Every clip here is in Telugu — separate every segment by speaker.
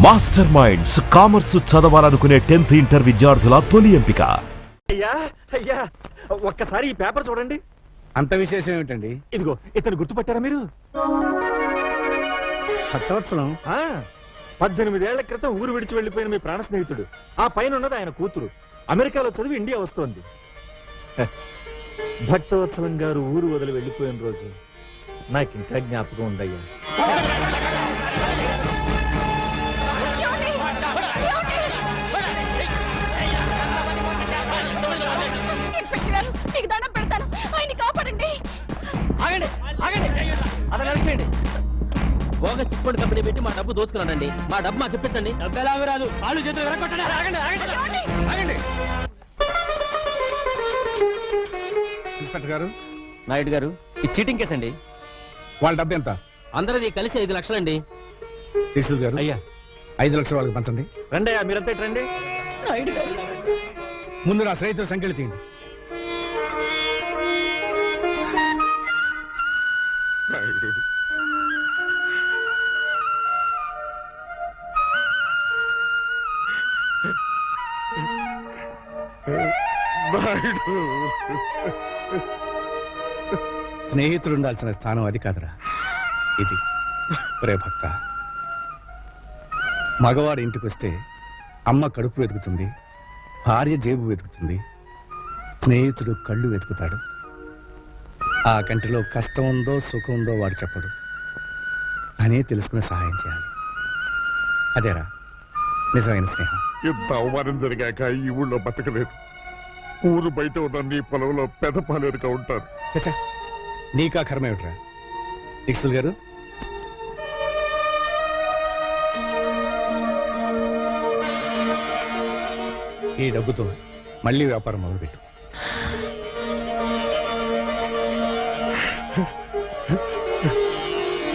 Speaker 1: మాస్టర్ మైండ్స్ కామర్స్ చదవాలనుకునే 10th ఇంటర్ విద్యార్థుల తొలి ఎంపిక.
Speaker 2: అయ్యా అయ్యా ఒక్కసారి ఈ పేపర్ చూడండి.
Speaker 3: అంత విశేషం ఏమిటండి?
Speaker 2: ఇదిగో ఇతను గుర్తుపట్టారా మీరు?
Speaker 3: భక్తవత్సలం
Speaker 2: 18 ఏళ్ల క్రితం ఊరు విడిచి వెళ్లిపోయిన మీ ప్రాణ స్నేహితుడు. ఆ పైన ఉన్నది ఆయన కూతురు. అమెరికాలో చదివి ఇండియా వస్తోంది. భక్తవత్సలం గారు ఊరు వదిలి వెళ్లిపోయిన రోజు నాకు ఇంకా జ్ఞాపకం ఉందయ్యా.
Speaker 4: బోగస్ చిట్ ఫండ్ కంపెనీ పెట్టి మా డబ్బు దోచుకున్నాడండి. మా డబ్బు మాకు ఇప్పించండి.
Speaker 3: డబ్బు ఎలా రాదు, వాళ్ళు చేతులు ఆగండి. ఇన్స్పెక్టర్ గారు,
Speaker 4: నాయుడు గారు, ఇది చీటింగ్ కేసు అండి.
Speaker 3: వాళ్ళ డబ్బు ఎంత?
Speaker 4: అందరిది కలిసి 5 లక్షలండి.
Speaker 3: శ్రీశూల్ గారు,
Speaker 2: అయ్యా
Speaker 3: 5 లక్షలు వాళ్ళకి పంచండి.
Speaker 2: రండి అయ్యా, మీరంతా రండి.
Speaker 3: ముందు నా స్నేహితుల సంఖ్యలు తీయండి. స్నేహితుడు ఉండాల్సిన స్థానం అది కాదురా, ఇది. ఒరే భక్త, మగవాడు ఇంటికి వస్తే అమ్మ కడుపు వెతుకుతుంది, భార్య జేబు వెతుకుతుంది, స్నేహితుడు కళ్ళు వెతుకుతాడు. ఆ కంటిలో కష్టం ఉందో సుఖం ఉందో వాడు చెప్పడు, అనే తెలుసుకుని సహాయం చేయాలి. అదేరా నిజమైన స్నేహం.
Speaker 5: ఇంత అవమానం జరిగాక ఈ ఊళ్ళో బతకలేదు. ఊరు బయట ఉన్న నీ పొలంలో పెదపాలేరుగా ఉంటారు.
Speaker 3: చచ్చా, నీకా కర్మ ఏమిట్రా? దీక్షుల్ గారు, ఈ డబ్బుతో మళ్ళీ వ్యాపారం మొదలుపెట్టు.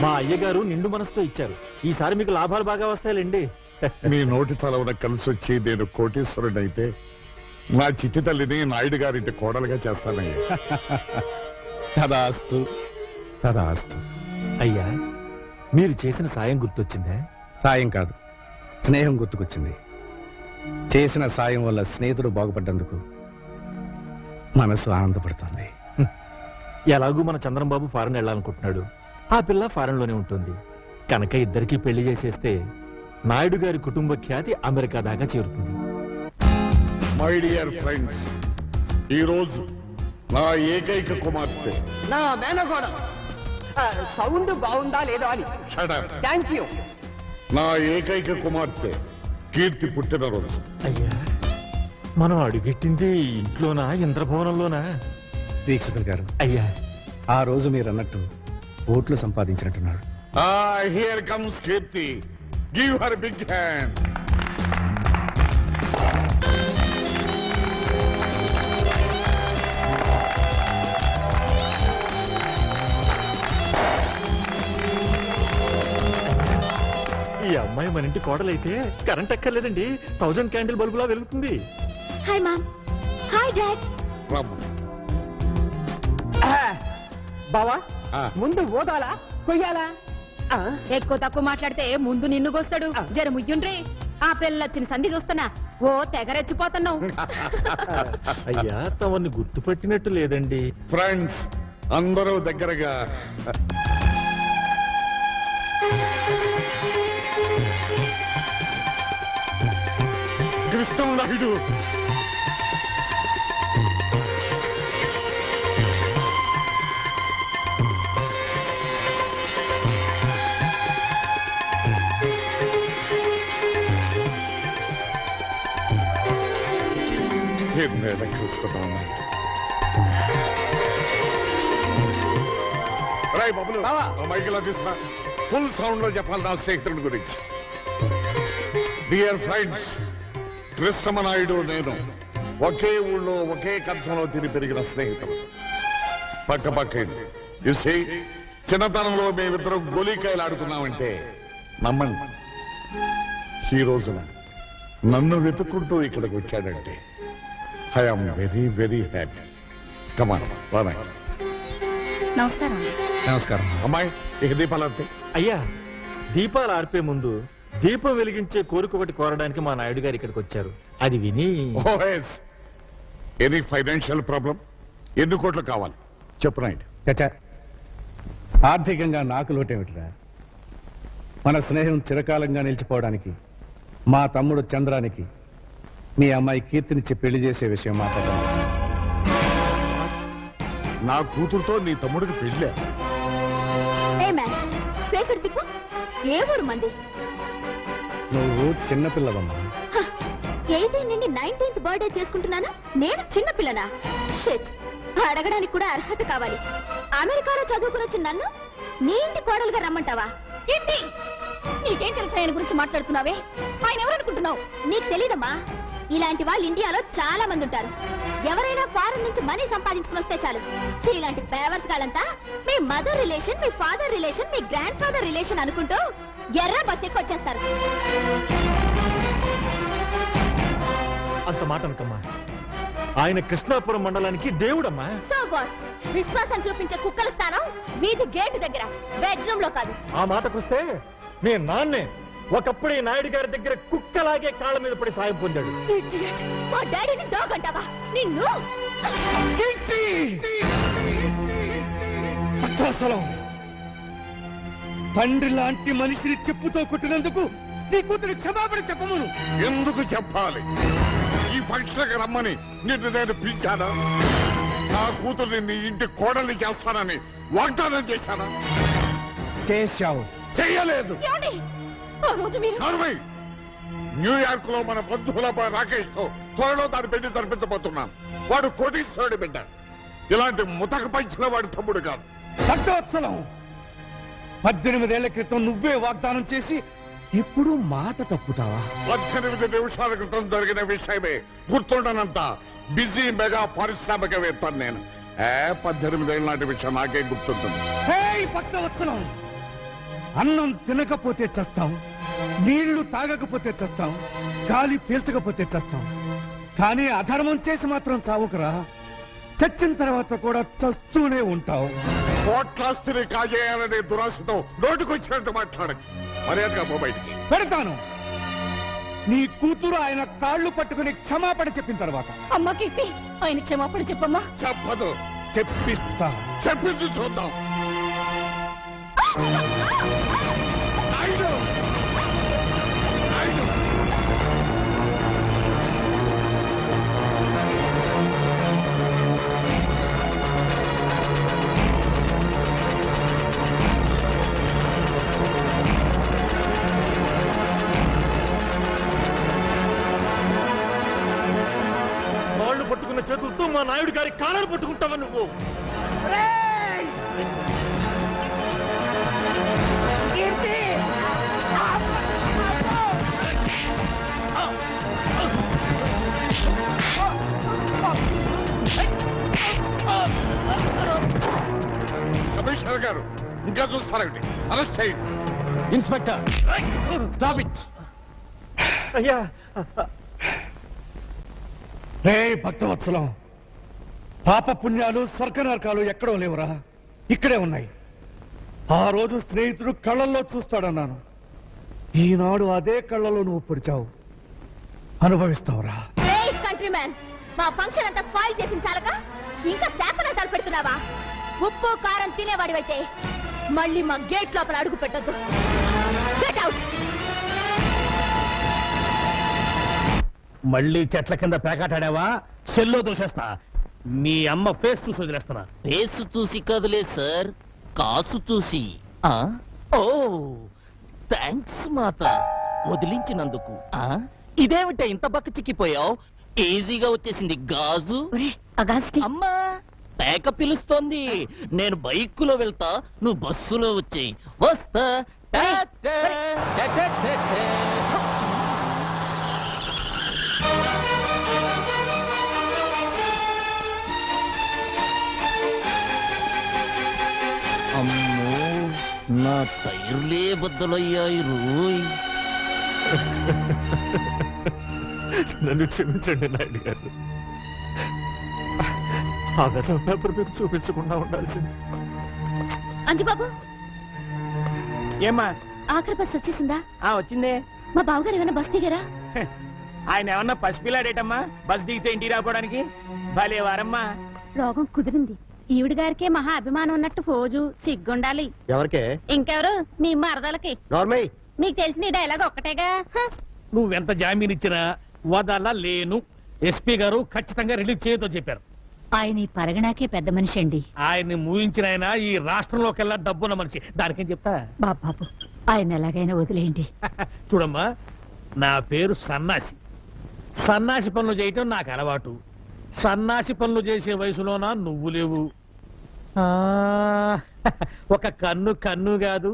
Speaker 2: మా అయ్యగారు నిండు మనసుతో ఇచ్చారు. ఈసారి మీకు లాభాలు బాగా వస్తాయిలేండి.
Speaker 5: మీ నోటి చలవన కలిసి వచ్చి నేను కోటీశ్వరుడైతే నా చిట్టి తల్లిని నాయుడు గారింటి కోడలుగా చేస్తానయ్యా.
Speaker 3: తదాస్తు, తదాస్తు.
Speaker 2: అయ్యా, మీరు చేసిన సాయం గుర్తొచ్చిందా?
Speaker 3: సాయం కాదు, స్నేహం గుర్తుకొచ్చింది. చేసిన సాయం వల్ల స్నేహితుడు బాగుపడ్డందుకు మనసు ఆనందపడుతుంది.
Speaker 2: ఎలాగూ మన చంద్రంబాబు ఫారెన్ వెళ్ళాలనుకుంటున్నాడు. ఆ పిల్ల ఫారెన్ లోనే ఉంటుంది కనుక ఇద్దరికి పెళ్లి చేసేస్తే నాయుడు గారి కుటుంబ ఖ్యాతి అమెరికా దాకా చేరుతుంది.
Speaker 5: మై డియర్ ఫ్రెండ్స్, ఈ రోజు నా ఏకైక కుమార్తె,
Speaker 6: నా మేనగోడ సౌండ్ బాగుందా లేదా అని
Speaker 5: Shut up.
Speaker 6: Thank you.
Speaker 5: నా ఏకైక కుమార్తె కీర్తి పుట్టినరోజు.
Speaker 2: అయ్యా, మనం అడుగెట్టింది ఇంట్లోనా ఇంద్రభవనంలోనా?
Speaker 3: దీక్షితులు గారు,
Speaker 2: అయ్యా,
Speaker 3: ఆ రోజు మీరు అన్నట్టు ఓట్లు సంపాదించినట్టున్నాడు.
Speaker 5: Here comes Keerthi, give her big hand.
Speaker 2: ఈ అమ్మాయి మన ఇంటి కోడలైతే కరెంట్ ఎక్కర్లేదండి, 1000 క్యాండిల్ బల్బులా వెలుగుతుంది.
Speaker 7: Hi mom. Hi dad.
Speaker 6: బావా, ముందు ఓదాలా కొయ్యాలా?
Speaker 7: ఎక్కువ తక్కువ మాట్లాడితే ముందు నిన్ను కోస్తాడు. జర ముయ్యుండ్రి. ఆ పిల్లొచ్చిన సంధి చూస్తున్నా ఓ తెగరెచ్చిపోతున్నావు.
Speaker 2: అయ్యా, తమని గుర్తుపట్టినట్టు లేదండి.
Speaker 5: ఫ్రెండ్స్ అందరూ దగ్గరగా. కృష్ణ నాయుడు, చూసుకుంటాం. రాయ్ బాబులు, మైకిలా తీస్తా. ఫుల్ సౌండ్ లో చెప్పాలి నా స్నేహితుడి గురించి. డియర్ ఫ్రెండ్స్, కృష్ణమనాయుడు నేను ఒకే ఊళ్ళో ఒకే కంచంలో తిని పెరిగిన స్నేహితులు. పక్క పక్కేది. చూసి చిన్నతనంలో మేమిద్దరం గోలీకాయలు ఆడుకున్నామంటే నమ్మండి, ఈ రోజున నన్ను వెతుక్కుంటూ ఇక్కడికి వచ్చాడంటే I am very very happy. Come on Rana.
Speaker 7: నమస్కారం.
Speaker 3: నమస్కారం.
Speaker 5: అమ్మాయి, ఇక దీపాలు అంతే.
Speaker 2: అయ్యా, దీపాలు ఆర్పే ముందు దీపం వెలిగించే కోరిక ఒకటి కోరడానికి మా నాయుడు గారు ఇక్కడికి వచ్చారు. అది విని
Speaker 5: ఓఎస్ ఎనీ ఫైనాన్షియల్ ప్రాబ్లం? ఎన్ని కోట్లు కావాలి చెప్పు నాయుడు.
Speaker 3: చచ్చా, ఆర్థికంగా నాకు లోటేమిటిరా? మన స్నేహం చిరకాలంగా నిలిచిపోవడానికి మా తమ్ముడు చంద్రానికి మీ అమ్మాయి కీర్తినిచ్చి పెళ్లి చేసే విషయం మాట్లాడాలి.
Speaker 5: నా కూతురుతో నీ తమ్ముడికి పెళ్ళే.
Speaker 7: ఏ ఊరు మంది?
Speaker 3: నువ్వు చిన్నపిల్లవమ్మా.
Speaker 7: 18 నుండి 19th బర్త్డే చేసుకుంటున్నాను, నేను చిన్న పిల్లనా? షిట్, అడగడానికి కూడా అర్హత కావాలి. అమెరికాలో చదువుకుని వచ్చిన నన్ను నీ ఇంటి కోడలుగా రమ్మంటావా? ఏంటి నీకేం తెలుసు ఆయన గురించి మాట్లాడుతున్నావే? ఆయన ఎవరనుకుంటున్నావు? నీకు తెలీదమ్మా, ఇలాంటి వాళ్ళు ఇండియాలో చాలా మంది ఉంటారు. ఎవరైనా ఫారెన్ నుంచి మనీ సంపాదించుకుని వస్తే చాలు, ఇలాంటి పేవర్స్ గాలంతా మీ మదర్ రిలేషన్, మీ ఫాదర్ రిలేషన్, మీ గ్రాండ్ ఫాదర్ రిలేషన్ అనుకుంటూ ఎర్ర బస్ ఎక్కి వచ్చేస్తారు.
Speaker 2: అంత మాట అనకమ్మా. ఆయన కృష్ణాపురం మండలానికి దేవుడమ్మా.
Speaker 7: So what? విశ్వాసం చూపించే కుక్కల స్థానం వీధి గేటు దగ్గర, బెడ్రూమ్ లో కాదు.
Speaker 2: ఆ మాటకొస్తే మీ నాన్నే ఒకప్పుడు ఈ నాయుడు గారి దగ్గర కుక్కలాగే కాళ్ళ మీద పడి సాయం పొందాడు.
Speaker 7: Idiot! మా డాడీని డాగ్ అంటావా? నిన్ను
Speaker 3: అసలు తండ్రి లాంటి మనిషిని చెప్పుతో కొట్టినందుకు నీ కూతురు క్షమాపణ చెప్పమను.
Speaker 5: ఎందుకు చెప్పాలి? ఈ ఫంక్షన్ రమ్మని నిన్ను నేను పిలిచానా? నా కూతుర్ని నీ ఇంటి కోడల్ని చేస్తానని వాగ్దానం చేశానా?
Speaker 3: చేశావు.
Speaker 5: చెయ్యలేదు.
Speaker 7: ఏమండి? ఆ రోజు మీరు
Speaker 5: నర్మై, న్యూయార్క్ లో మన బంధువుల రాకేష్ తో త్వరలో దాని పెళ్లి జరిపించబోతున్నాను. వాడు కోటీశ్వరుడి బిడ్డ. ఇలాంటి ముతక పంచిన వాడి తమ్ముడు కాదు.
Speaker 3: భక్తవత్సలం, 18 ఏళ్ల క్రితం నువ్వే వాగ్దానం చేసి ఇప్పుడు మాట తప్పుతావా?
Speaker 5: 18 నిమిషాల క్రితం జరిగిన విషయమే గుర్తుండనంత బిజీ మెగా పారిశ్రామికవేత్త నేను. 18 ఏళ్ళ నాటి విషయం నాకే గుర్తుంటుంది.
Speaker 3: భక్తవత్సలం, అన్నం తినకపోతే చస్తాం, నీళ్లు తాగకపోతే చస్తాం, గాలి పీల్చకపోతే చస్తాం, కానీ అధర్మం చేసి మాత్రం చావుకురా. చచ్చిన తర్వాత కూడా చస్తూనే ఉంటావు.
Speaker 5: కోట్లాస్తిని కాజేయాలనే దురాశతో నోటుకొచ్చినట్టు మాట్లాడకు. మర్యాదగా పో బయటికి.
Speaker 3: పెడతాను. నీ కూతురు ఆయన కాళ్ళు పట్టుకుని క్షమాపణ చెప్పిన తర్వాత.
Speaker 7: అమ్మ కీర్తి, ఆయన క్షమాపణ చెప్పమ్మా.
Speaker 5: చెప్పదు.
Speaker 3: చెప్పిస్తా.
Speaker 5: చెప్పింది చూద్దాం. నాయుడు! నాయుడు!
Speaker 2: కాళ్ళు పట్టుకున్న చేతులతో మా నాయుడు గారి కాళ్ళను పట్టుకుంటావా నువ్వు?
Speaker 5: కమిషనర్ గారు ఇంకా చూస్తారండి. అరెస్ట్ చేయండి.
Speaker 4: Inspector, stop it.
Speaker 2: అయ్యా,
Speaker 3: రే భక్తవత్సలం, పాప పుణ్యాలు స్వర్గ నరకాలు ఎక్కడో లేవురా, ఇక్కడే ఉన్నాయి. ఆ రోజు స్నేహితుడు కళ్ళల్లో చూస్తాడన్నాను. ఈనాడు అదే కళ్ళలో నువ్వు పొడిచావు. అనుభవిస్తావురా.
Speaker 7: కంట్రీ మ్యాన్, మా ఫంక్షన్ అంతా స్పాయిల్ చేసిన చాలక ఇంకా శాపనాటాలు పెడుతున్నావా? ఉప్పు కారం తినేవాడివైతే మళ్ళీ మా గేట్ లోపల అడుగు పెట్టొద్దు. Get out.
Speaker 4: మళ్ళీ చెట్ల కింద పేకాటాడావా? సెల్లో దోషేస్తా. మీ అమ్మ ఫేస్ చూసి వదిలేస్తున్నా.
Speaker 8: ఫేస్ చూసి కదలే సార్, కాసు చూసి. ఓ థ్యాంక్స్ మాత, వదిలించినందుకు. ఇదేమిట ఇంత బక్క చిక్కిపోయావు? ఈజీగా వచ్చేసింది గాజు. అమ్మా, పేక పిలుస్తోంది. నేను బైకులో వెళ్తా, నువ్వు బస్సులో వచ్చేయి. వస్తా. టాటా, టాటా, టాటా. అమ్మో, నా టైర్లే బద్దలయ్యాయి రోయ్.
Speaker 2: నన్ను క్షమించండి నాయుడు గారు. ఆ వెధవ పేపర్ మీకు చూపించకుండా ఉండాల్సింది.
Speaker 7: అంజుబాబు,
Speaker 4: ఏమ్మా?
Speaker 7: ఆఖరి బస్ వచ్చేసిందా?
Speaker 4: వచ్చిందే.
Speaker 7: మా బావగారు ఏమైనా బస్ దిగారా?
Speaker 4: ఆయన ఏమన్నా పసిపిల్లాడేటమ్మా బస్ దిగితే ఇంటికి రాకపోవడానికి? భలే వారమ్మా.
Speaker 7: రోగం కుదిరింది. ఈవిడ గారికే మహా అభిమానం ఉన్నట్టు ఫోజు సిగ్గుండాలి.
Speaker 6: ఎవరికే?
Speaker 7: ఇంకెవరు? మీ మరదలకి.
Speaker 6: నార్మల్.
Speaker 7: మీకు తెలిసిన ఈ డైలాగ్ ఒక్కటేగా.
Speaker 4: నువ్వెంత జామీన్ ఇచ్చినా వదలలేను. ఎస్పీ గారు ఖచ్చితంగా రిలీజ్ చేయతో చెప్పారు.
Speaker 7: ఆయన ఈ పరగణాకే పెద్ద మనిషి అండి.
Speaker 4: ఆయన్ని మూయించిన ఆయన ఈ రాష్ట్రంలోకెల్లా డబ్బున్న మనిషి. దానికేం చెప్తా.
Speaker 7: బాబు ఆయన ఎలాగైనా వదిలేయండి.
Speaker 4: చూడమ్మా, నా పేరు సన్నాసి. సన్నాసి పనులు చేయటం నాకు అలవాటు. సన్నాసి పనులు చేసే వయసులోనా నువ్వు లేవు. ఆ, ఒక కన్ను కన్ను కాదు,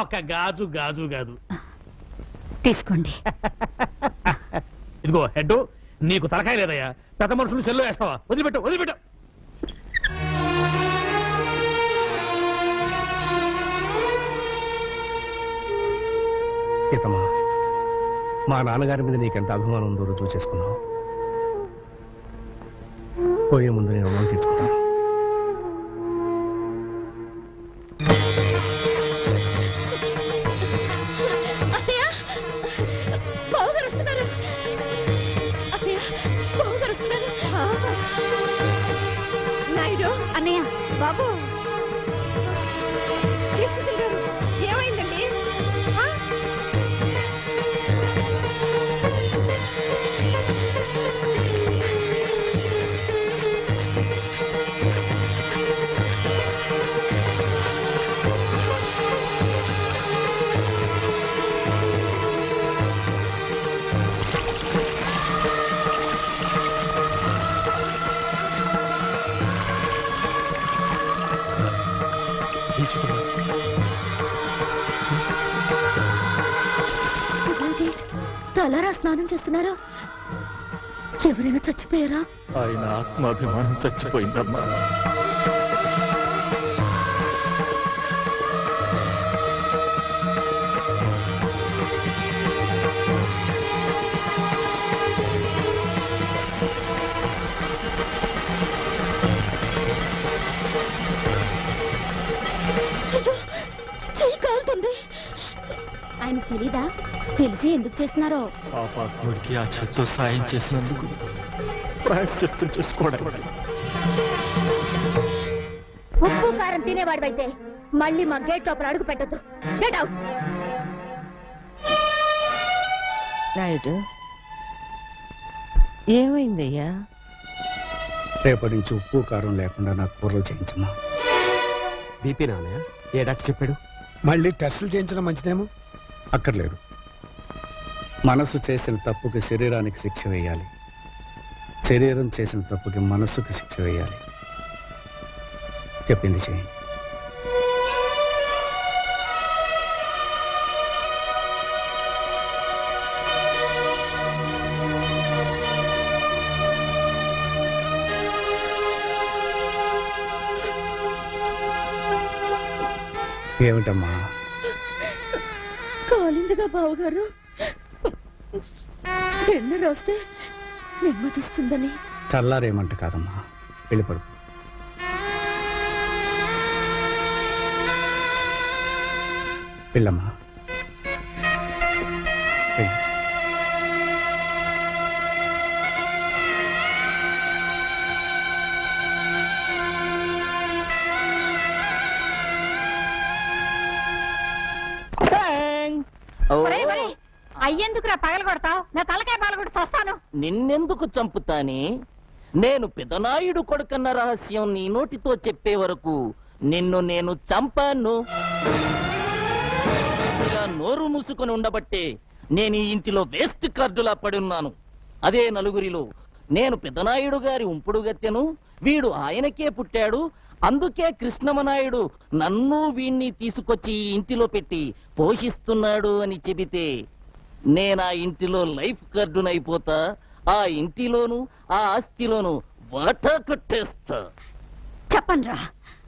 Speaker 4: ఒక గాజు గాజు కాదు.
Speaker 7: తీసుకోండి.
Speaker 4: ఇదిగో హెడ్, నీకు తలకాయ లేదయ్యా. పెద్ద మనుషులు సెల్లో వేస్తావా? వదిలిపెట్టు వదిలిపెట్టు.
Speaker 3: సీతమ్మా, మా నాన్నగారి మీద నీకెంత అభిమానం ఉందో రుజువు చేసుకున్నావు. పోయే ముందు నేను రుణం తీర్చుకుంటాను.
Speaker 7: నాయుడు అన్నయ్య, బాబు దీక్షితులు గారు, ఏమైందండి? తలారా స్నానం చేస్తున్నారా? ఎవరైనా చచ్చిపోయారా?
Speaker 2: ఆయన ఆత్మాభిమానం చచ్చిపోయిందమ్మా.
Speaker 7: చెయ్యి కాలుతుంది. ఆయన తెలీదా? తెలిసి ఎందుకు చేస్తున్నారో?
Speaker 2: పాపాత్ముడికి ఆ చెత్తో సాయం చేసినందుకు ప్రాయశ్చిత్తం చేసుకోవడానికి.
Speaker 7: ఉప్పు కారం తినేవాడివైతే మళ్ళీ మా గేట్ లోపల అడుగు పెట్టద్దు. Get out.
Speaker 8: నాయుడు, ఏమైందయ్యా?
Speaker 3: రేపటి నుంచి ఉప్పు కారం లేకుండా నాకు కూరలు చేయించమ్మా.
Speaker 6: బీపీ నాన్నయ్య, ఏ డాక్టర్ చెప్పాడు?
Speaker 3: మళ్ళీ టెస్టులు చేయించడం మంచిదేమో. అక్కర్లేదు. మనసు చేసిన తప్పుకి శరీరానికి శిక్ష వేయాలి, శరీరం చేసిన తప్పుకి మనస్సుకి శిక్ష వేయాలి. చెప్పింది చేయి. ఏమిటమ్మా?
Speaker 7: కాలిందిగా బావగారు. వెన్న రాస్తే నెమ్మదిస్తుందని.
Speaker 3: చల్లారేమంట కాదమ్మా, వెళ్ళిపడు. వెళ్ళమ్మా, వెళ్ళు.
Speaker 7: అయ్యేందుకురా పగల కొడతావు? నా తలకాయ పగల కొట్టి చస్తాను.
Speaker 8: నిన్నెందుకు చంపుతానే? నేను పెదనాయుడు కొడుకన్న రహస్యం నీ నోటితో చెప్పే వరకు నిన్ను నేను చంపాను. ఇలా నోరు మూసుకొని ఉండబట్టే నేను ఈ ఇంటిలో వేస్ట్ కార్డులా పడున్నాను. అదే నలుగురిలో నేను పెదనాయుడు గారి ఉంపుడు గత్తెను, వీడు ఆయనకే పుట్టాడు, అందుకే కృష్ణమనాయుడు నన్ను వీణ్ణి తీసుకొచ్చి ఈ ఇంటిలో పెట్టి పోషిస్తున్నాడు అని చెబితే నేనా ఇంటిలో లైఫ్ కార్డునైపోతా. ఆ ఇంటిలోను ఆ ఆస్తిలోను వాటా కొట్టేస్తా.
Speaker 7: చెప్పండ్రా.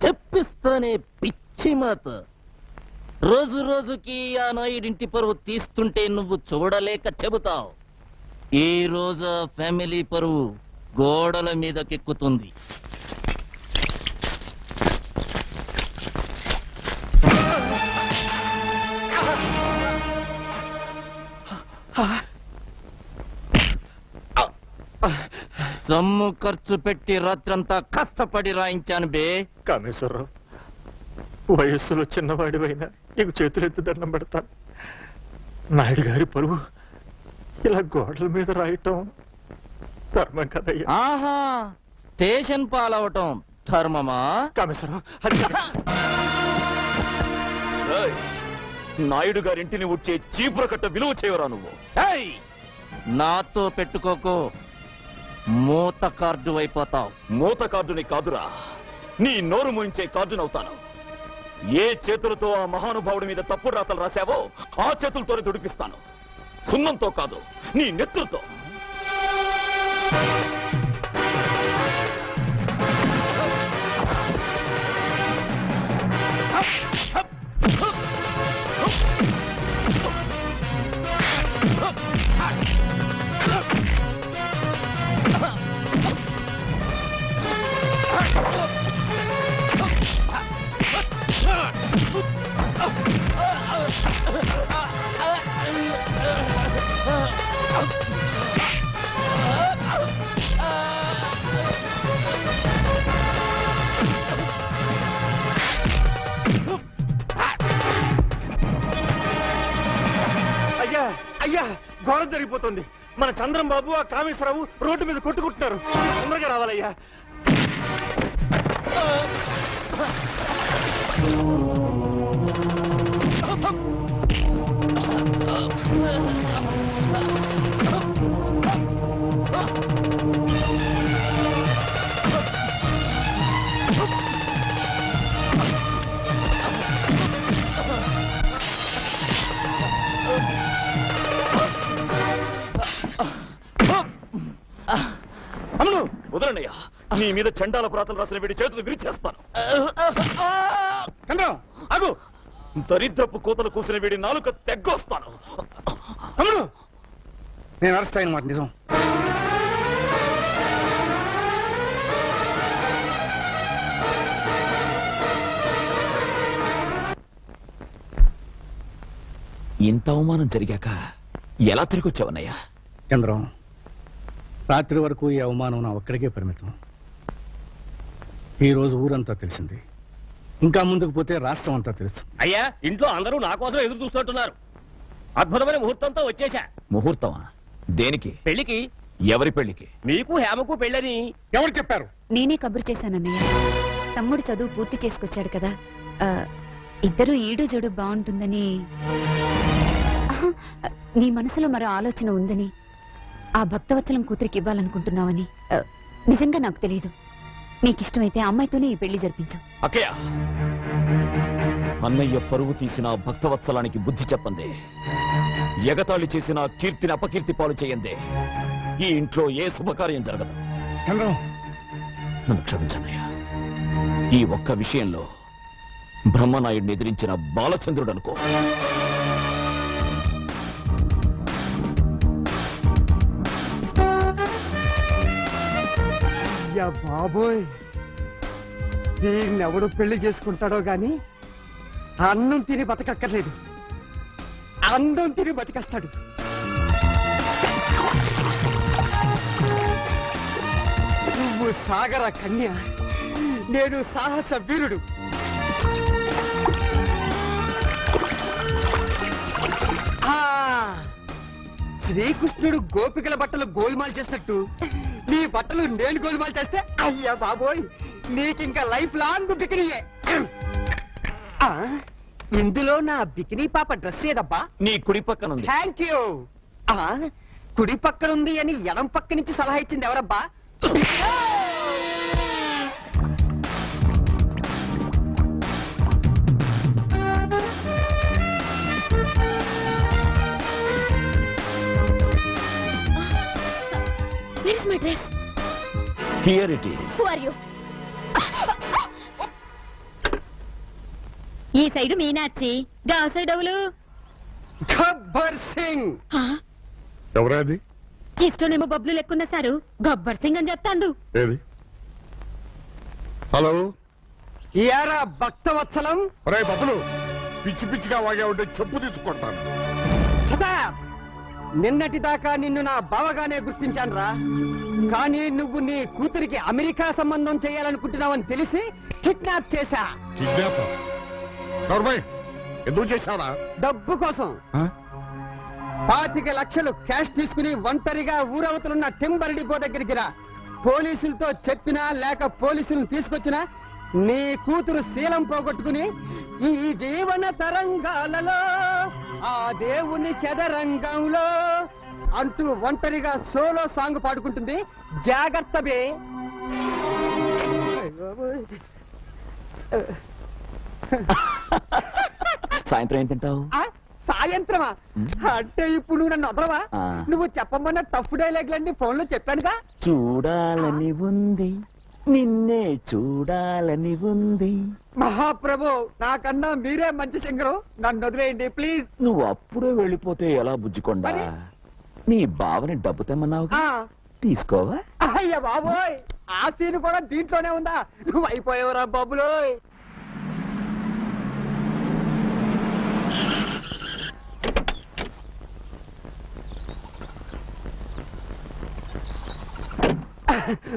Speaker 8: చెప్పిస్తానే పిచ్చి మాత. రోజు రోజుకి ఆ నాయుడింటి పరువు తీస్తుంటే నువ్వు చూడలేక చెబుతావు. ఈ రోజు ఫ్యామిలీ పరువు గోడల మీదకెక్కుతుంది. సొమ్ము ఖర్చు పెట్టి రాత్రంతా కష్టపడి రాయించాను బే.
Speaker 2: కామేశ్వరరావు, వయస్సులో చిన్నవాడివైనా నీకు చేతులెత్తి దండం పెడతాను. నాయుడు గారి పరువు ఇలా గోడల మీద రాయటం ధర్మం కదయ్యా.
Speaker 8: ఆహా, స్టేషన్ పాలవటం ధర్మమా?
Speaker 2: కామేశ్వరరావు, అది
Speaker 9: నాయుడు గారింటిని వచ్చే చీపుర కట్ట విలువ చేయవరా నువ్వు?
Speaker 8: ఏయ్! నాతో పెట్టుకోకు, మూత కార్డు అయిపోతావు.
Speaker 9: మూత కార్డుని కాదురా, నీ నోరు మూయించే కార్డునవుతాను. ఏ చేతులతో ఆ మహానుభావుడి మీద తప్పుడు రాతలు రాశావో ఆ చేతులతోనే దుడిపిస్తాను. సున్నంతో కాదు, నీ నెత్తులతో.
Speaker 2: అయ్యా అయ్యా, ఘోరం జరిగిపోతుంది. మన చంద్రం బాబు ఆ కామేశ్వరరావు రోడ్డు మీద కొట్టుకుంటున్నారు. తొందరగా రావాలయ్యా.
Speaker 9: అమ్మను వదలండియా, నీ మీద చండాల ప్రాతలు రాసిన వీడి చేతులు విరిచేస్తాను.
Speaker 3: చంద్రం ఆగు.
Speaker 9: దరిద్రపు కోతలు కూసిన వీడి నాలుక తెగ్గొస్తాను.
Speaker 3: అమ్ముడు, నేను అరెస్ట్ అయిన మాట నిజం.
Speaker 9: ఇంత అవమానం జరిగాక ఎలా తిరిగి వచ్చావన్నయ్యా?
Speaker 3: చంద్రం, రాత్రి వరకు ఈ అవమానం నా ఒక్కడికే పరిమితం. ఈ రోజు ఊరంతా తెలిసింది. ఇంకా ముందుకు పోతే రాష్ట్రం అంతా తెలుసు.
Speaker 10: అయ్యా, ఇంట్లో అందరూ నా కోసం ఎదురు చూస్తుంటున్నారు. అద్భుతమైన ముహూర్తంతో వచ్చేశా.
Speaker 9: ముహూర్తమా? దేనికి?
Speaker 10: పెళ్లికి.
Speaker 9: ఎవరి పెళ్లికి?
Speaker 10: మీకు హేమకు పెళ్ళని.
Speaker 3: ఎవరు చెప్పారు?
Speaker 7: నేనే కబురు చేశానన్నయ్య. తమ్ముడు చదువు పూర్తి చేసుకొచ్చాడు కదా, ఇద్దరు ఈడు జోడు బాగుంటుందని. నీ మనసులో మరో ఆలోచన ఉందని, ఆ భక్తవత్సలం కూతురికి ఇవ్వాలనుకుంటున్నావని నిజంగా నాకు తెలియదు. నీకిష్టమైతే అమ్మాయితోనే ఈ పెళ్లి జరిపించు.
Speaker 9: అక్కయ్య, అన్నయ్య పరువు తీసిన భక్తవత్సలానికి బుద్ధి చెప్పండి. ఎగతాళి చేసిన కీర్తిని అపకీర్తి పాలు చేయండి. ఈ ఇంట్లో ఏ శుభకార్యం జరగదు.
Speaker 3: చంద్రం,
Speaker 9: నన్ను క్షమించన్నయ్య. ఈ ఒక్క విషయంలో బ్రహ్మనాయుడిని ఎదిరించిన బాలచంద్రుడు అనుకో.
Speaker 6: బాబోయ్, దీన్నెవడు పెళ్లి చేసుకుంటాడో గాని అన్నం తిని బతకక్కర్లేదు, అందం తిని బతికేస్తాడు. నువ్వు సాగర కన్య, నేను సాహస వీరుడు. శ్రీకృష్ణుడు గోపికల బట్టలు గోల్మాల్ చేసినట్టు నీ బట్టలు నేను గోల్మాల్ చేస్తే, అయ్యా బాబోయ్, నీకింకా లైఫ్ లాంగ్ బికినీయే. ఇందులో నా బికినీ పాప డ్రెస్ ఏదబ్బా?
Speaker 9: నీ కుడి పక్కన ఉంది.
Speaker 6: Thank you. కుడి పక్కనుంది అని ఎడం పక్క నుంచి సలహా ఇచ్చింది ఎవరబ్బా?
Speaker 7: Where is my dress?
Speaker 9: Here it is.
Speaker 7: Who are you? ఈ సైడు మీనాచి, గా సైడ్ ఎవలు?
Speaker 6: గబ్బర్ సింగ్.
Speaker 5: ఎవరాది?
Speaker 7: ఇష్టనేమో బబ్లు లెక్కున్న సారు గబ్బర్ సింగ్ అని చెప్తాండు.
Speaker 5: ఏది? హలో,
Speaker 6: యారా భక్తవత్సలం.
Speaker 5: ఒరే బబ్బులు, పిచ్చి పిచ్చిగా వాగే ఉంటే చెప్పు తీసుకొడతాను.
Speaker 6: నిన్నటి దాకా నిన్ను నా బావగానే గుర్తించానురా. కానీ నువ్వు నీ కూతురికి అమెరికా సంబంధం చేయాలనుకుంటున్నావని తెలిసి కిడ్నాప్ చేశా.
Speaker 5: కిడ్నాప్ ఎందుకు చేశావా?
Speaker 6: డబ్బు కోసం 25 లక్షలు క్యాష్ తీసుకుని ఒంటరిగా ఊరవతలున్న టింబర్ డిపో దగ్గరికి రా. పోలీసులతో చెప్పినా లేక పోలీసులను తీసుకొచ్చినా నీ కూతురు శీలం పోగొట్టుకుని ఈ జీవన తరంగాలలో ఆ దేవుని చదరంగంలో అంటూ ఒంటరిగా సోలో సాంగ్ పాడుకుంటుంది. జాగ్రత్త బే.
Speaker 9: సాయంత్రం ఏం తింటావు?
Speaker 6: ఆ, సాయంత్రమా? అంటే ఇప్పుడు నువ్వు నన్ను వదలవా?
Speaker 9: ఆ.
Speaker 6: నువ్వు చెప్పమన్న టఫ్ డైలాగ్లన్నీ ఫోన్ లో చెప్పానుగా.
Speaker 9: చూడాలని ఉంది, నిన్నే చూడాలని ఉంది.
Speaker 6: మహాప్రభు, నాకన్నా మీరే మంచి సింగరు, నన్ను వదిలేయండి ప్లీజ్.
Speaker 9: నువ్వు అప్పుడే వెళ్ళిపోతే ఎలా బుజ్జికొండా?
Speaker 6: మరి?
Speaker 9: నీ బావని డబ్బు తెమ్మన్నావు,
Speaker 6: ఆ,
Speaker 9: తీసుకోవా?
Speaker 6: అయ్య బాబోయ్, ఆ సీన్ కూడా దీంట్లోనే ఉందా? నువ్వు అయిపోయావురా బాబులోయ్.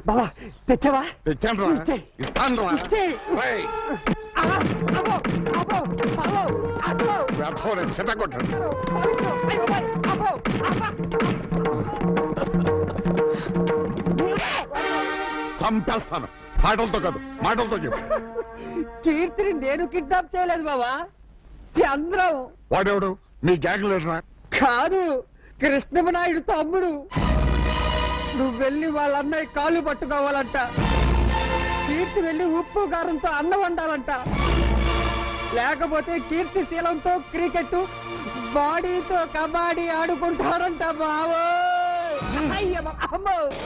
Speaker 6: బాబా తెచ్చావా?
Speaker 5: తెచ్చాను రా,
Speaker 6: ఇచ్చేయ్.
Speaker 5: ఇస్తాను రా.
Speaker 6: ఇచ్చేయ్.
Speaker 5: రేయ్,
Speaker 6: ఆ, అబ్బో, అబ్బో, అబ్బో, అబ్బో.
Speaker 5: వ్యర్థం చెట్టగొట్టండి.
Speaker 6: పోలీసులు, అయ్ బాబోయ్, అబ్బో, అబ్బా.
Speaker 5: చంపేస్తాను. పాటలతో కాదు, మాటలతో చెప్పు.
Speaker 6: కీర్తిని నేను కిడ్నాప్ చేయలేదు బాబా, చంద్రం.
Speaker 5: వాడెవడు? మీ గ్యాంగ్ లీడరా?
Speaker 6: కాదు, కృష్ణమనాయుడు తమ్ముడు. నువ్వు వెళ్ళి వాళ్ళ అన్నయ్య కాళ్ళు పట్టుకోవాలంట. కీర్తి వెళ్ళి ఉప్పు కారంతో అన్నం వండాలంట. లేకపోతే కీర్తి శీలంతో క్రికెట్, బాడీతో కబడ్డీ ఆడుకుంటాడంట బావో. అయ్య బాబా, అమ్మో.